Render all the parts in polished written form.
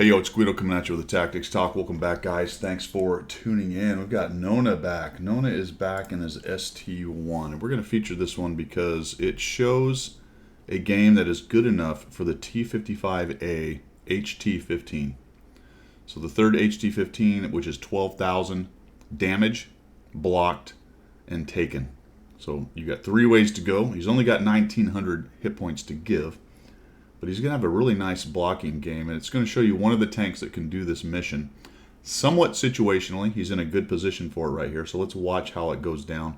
Hey, yo, it's Guido coming at you with the Tactics Talk. Welcome back, guys. Thanks for tuning in. We've got Nona back. Nona is back in his ST1. And we're going to feature this one because it shows a game that is good enough for the T55A HT-15. So the third HT-15, which is 12,000 damage, blocked, and taken. So you got 3 ways to go. He's only got 1,900 hit points to give. But he's going to have a really nice blocking game, and it's going to show you one of the tanks that can do this mission. Somewhat situationally, he's in a good position for it right here, so let's watch how it goes down.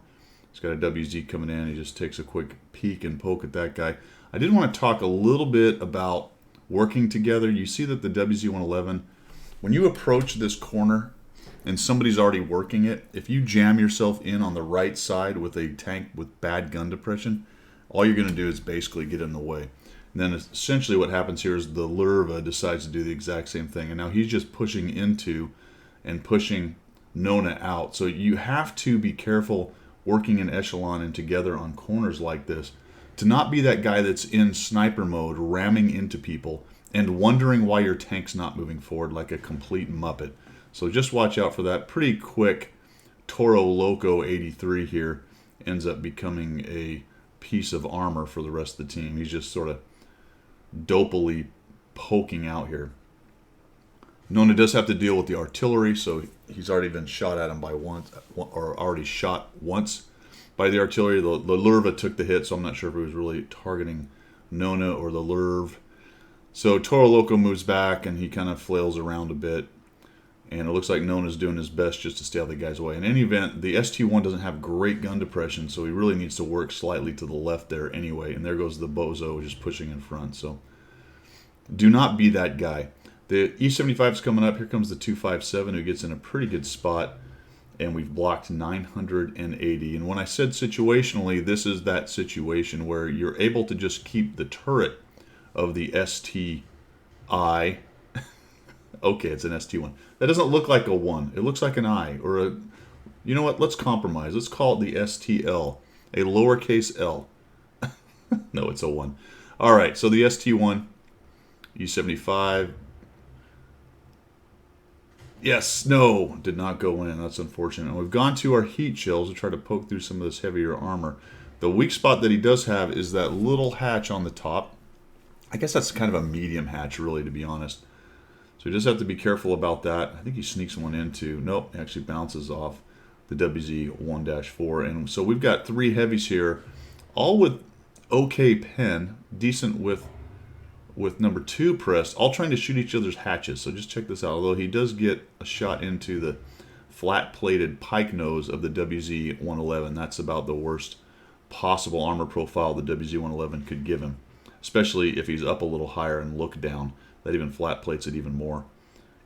He's got a WZ coming in. He just takes a quick peek and poke at that guy. I did want to talk a little bit about working together. You see that the WZ-111, when you approach this corner and somebody's already working it, if you jam yourself in on the right side with a tank with bad gun depression, all you're going to do is basically get in the way. And then essentially what happens here is the Lurva decides to do the exact same thing. And now he's just pushing into and pushing Nona out. So you have to be careful working in echelon and together on corners like this to not be that guy that's in sniper mode ramming into people and wondering why your tank's not moving forward like a complete muppet. So just watch out for that. Pretty quick Toro Loco 83 here ends up becoming a piece of armor for the rest of the team. He's just sort of dopily poking out here. Nona does have to deal with the artillery, so he's already been shot at him by once, or already shot once by the artillery. The Lurva took the hit, so I'm not sure if he was really targeting Nona or the Lurv. So Toro Loco moves back and he kind of flails around a bit, and it looks like Nona's doing his best just to stay out of the guy's way. In any event, the ST1 doesn't have great gun depression, so he really needs to work slightly to the left there anyway. And there goes the Bozo just pushing in front. So do not be that guy. The E75 is coming up. Here comes the 257 who gets in a pretty good spot. And we've blocked 980. And when I said situationally, this is that situation where you're able to just keep the turret of the STI. Okay, it's an ST1. That doesn't look like a 1. It looks like an I or a... You know what? Let's compromise. Let's call it the STL. A lowercase l. No, it's a 1. All right, so the ST1, E75. Yes, no, did not go in. That's unfortunate. And we've gone to our heat shells to try to poke through some of this heavier armor. The weak spot that he does have is that little hatch on the top. I guess that's kind of a medium hatch, really, to be honest. So you just have to be careful about that. I think he sneaks one into. Nope, it actually bounces off the WZ-1-4. And so we've got 3 heavies here, all with okay pen, decent with number 2 pressed, all trying to shoot each other's hatches. So just check this out. Although he does get a shot into the flat-plated pike nose of the WZ-111. That's about the worst possible armor profile the WZ-111 could give him, especially if he's up a little higher and look down. That even flat plates it even more.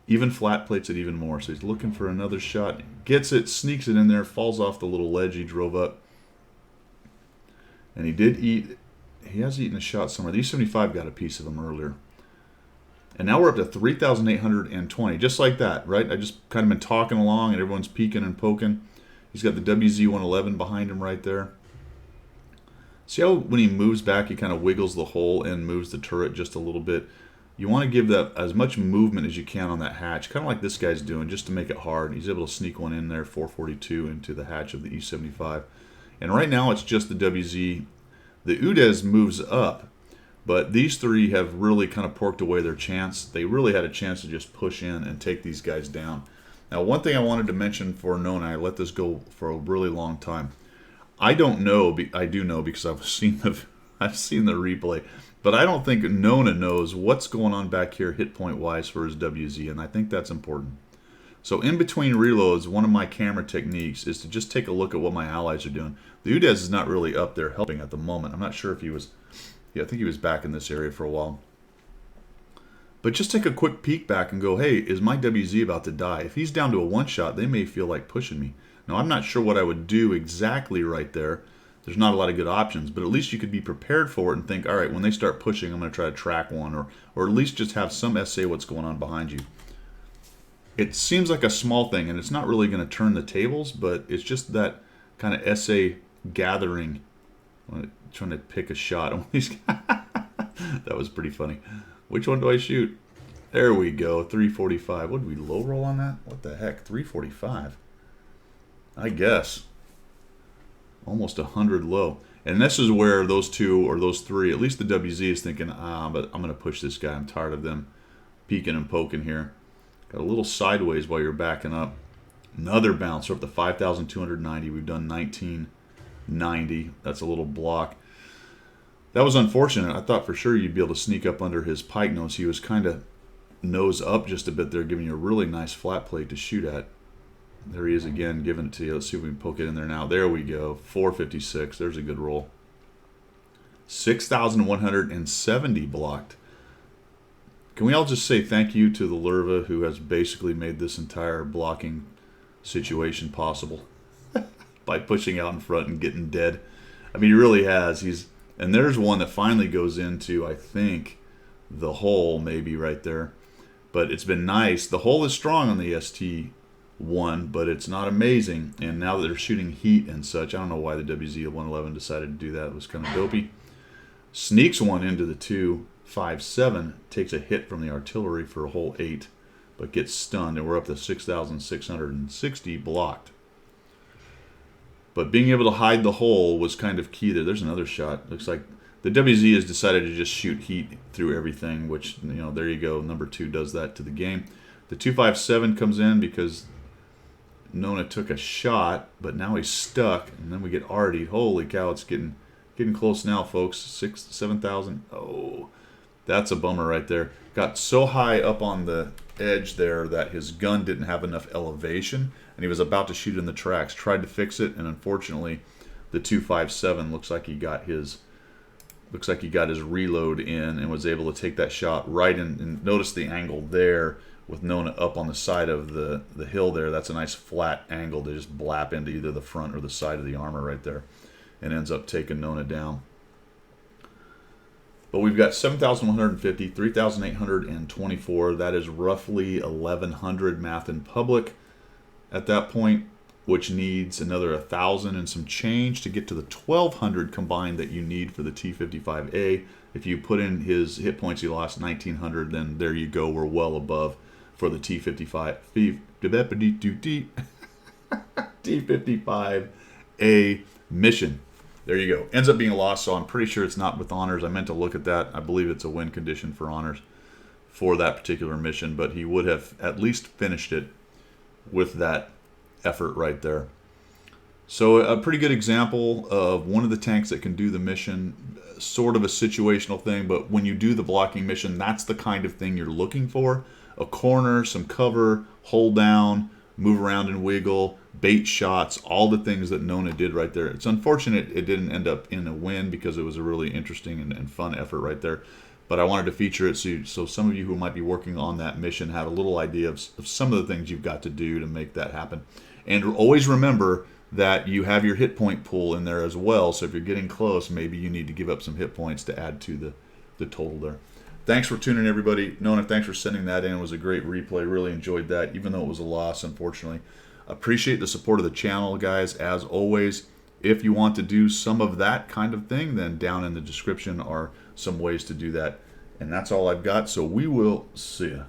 Even flat plates it even more. So he's looking for another shot. Gets it, sneaks it in there, falls off the little ledge he drove up. And he did eat. He has eaten a shot somewhere. The E75 got a piece of him earlier. And now we're up to 3,820. Just like that, right? I just kind of been talking along and everyone's peeking and poking. He's got the WZ-111 behind him right there. See how when he moves back, he kind of wiggles the hole and moves the turret just a little bit. You want to give that as much movement as you can on that hatch, kind of like this guy's doing, just to make it hard. He's able to sneak one in there, 442, into the hatch of the E75. And right now it's just the WZ. The UDES moves up, but these 3 have really kind of porked away their chance. They really had a chance to just push in and take these guys down. Now, one thing I wanted to mention for Nona, I let this go for a really long time. I don't know, I do know because I've seen the replay. But I don't think Nona knows what's going on back here hit point wise for his WZ, and I think that's important. So in between reloads, one of my camera techniques is to just take a look at what my allies are doing. The UDES is not really up there helping at the moment. I'm not sure if he was... Yeah, I think he was back in this area for a while. But just take a quick peek back and go, hey, is my WZ about to die? If he's down to a 1-shot, they may feel like pushing me. Now, I'm not sure what I would do exactly right there. There's not a lot of good options, but at least you could be prepared for it and think, all right, when they start pushing, I'm going to try to track one, or at least just have some SA what's going on behind you. It seems like a small thing, and it's not really going to turn the tables, but it's just that kind of SA gathering. I'm trying to pick a shot on these guys. That was pretty funny. Which one do I shoot? There we go, 345. What did we low roll on that? What the heck, 345? I guess. Almost 100 low. And this is where those two or those three, at least the WZ is thinking, but I'm going to push this guy. I'm tired of them peeking and poking here. Got a little sideways while you're backing up. Another bounce. We're up to 5,290. We've done 1990. That's a little block. That was unfortunate. I thought for sure you'd be able to sneak up under his pike nose. He was kind of nose up just a bit there, giving you a really nice flat plate to shoot at. There he is again, giving it to you. Let's see if we can poke it in there now. There we go. 456. There's a good roll. 6,170 blocked. Can we all just say thank you to the Lurva who has basically made this entire blocking situation possible by pushing out in front and getting dead? I mean, he really has. And there's one that finally goes into, I think, the hole maybe right there. But it's been nice. The hole is strong on the HT-1, but it's not amazing. And now that they're shooting heat and such, I don't know why the WZ-111 decided to do that. It was kind of dopey. Sneaks one into the 257, takes a hit from the artillery for a hole 8, but gets stunned, and we're up to 6,660 blocked. But being able to hide the hole was kind of key there. There's another shot. Looks like the WZ has decided to just shoot heat through everything, which, you know, there you go. Number 2 does that to the game. The 257 comes in because Nona took a shot, but now he's stuck, and then we get artied. Holy cow, it's getting close now, folks. 7,000. Oh, that's a bummer right there. Got so high up on the edge there that his gun didn't have enough elevation, and he was about to shoot in the tracks. Tried to fix it, and unfortunately, the 257 looks like he got his reload in and was able to take that shot right in. And notice the angle there with Nona up on the side of the hill there. That's a nice flat angle to just blap into either the front or the side of the armor right there, and ends up taking Nona down. But we've got 7,150, 3,824. That is roughly 1,100 math in public at that point, which needs another 1,000 and some change to get to the 1,200 combined that you need for the T-55A. If you put in his hit points, he lost 1,900, then there you go. We're well above for the T-55A mission. There you go. Ends up being a loss, so I'm pretty sure it's not with honors. I meant to look at that. I believe it's a win condition for honors for that particular mission, but he would have at least finished it with that effort right there. So a pretty good example of one of the tanks that can do the mission, sort of a situational thing, but when you do the blocking mission, that's the kind of thing you're looking for. A corner, some cover, hold down, move around and wiggle, bait shots, all the things that Nona did right there. It's unfortunate it didn't end up in a win because it was a really interesting and fun effort right there. But I wanted to feature it so some of you who might be working on that mission have a little idea of some of the things you've got to do to make that happen. And always remember that you have your hit point pool in there as well. So if you're getting close, maybe you need to give up some hit points to add to the total there. Thanks for tuning in, everybody. Nona, thanks for sending that in. It was a great replay. Really enjoyed that, even though it was a loss, unfortunately. Appreciate the support of the channel, guys, as always. If you want to do some of that kind of thing, then down in the description are some ways to do that. And that's all I've got, so we will see ya.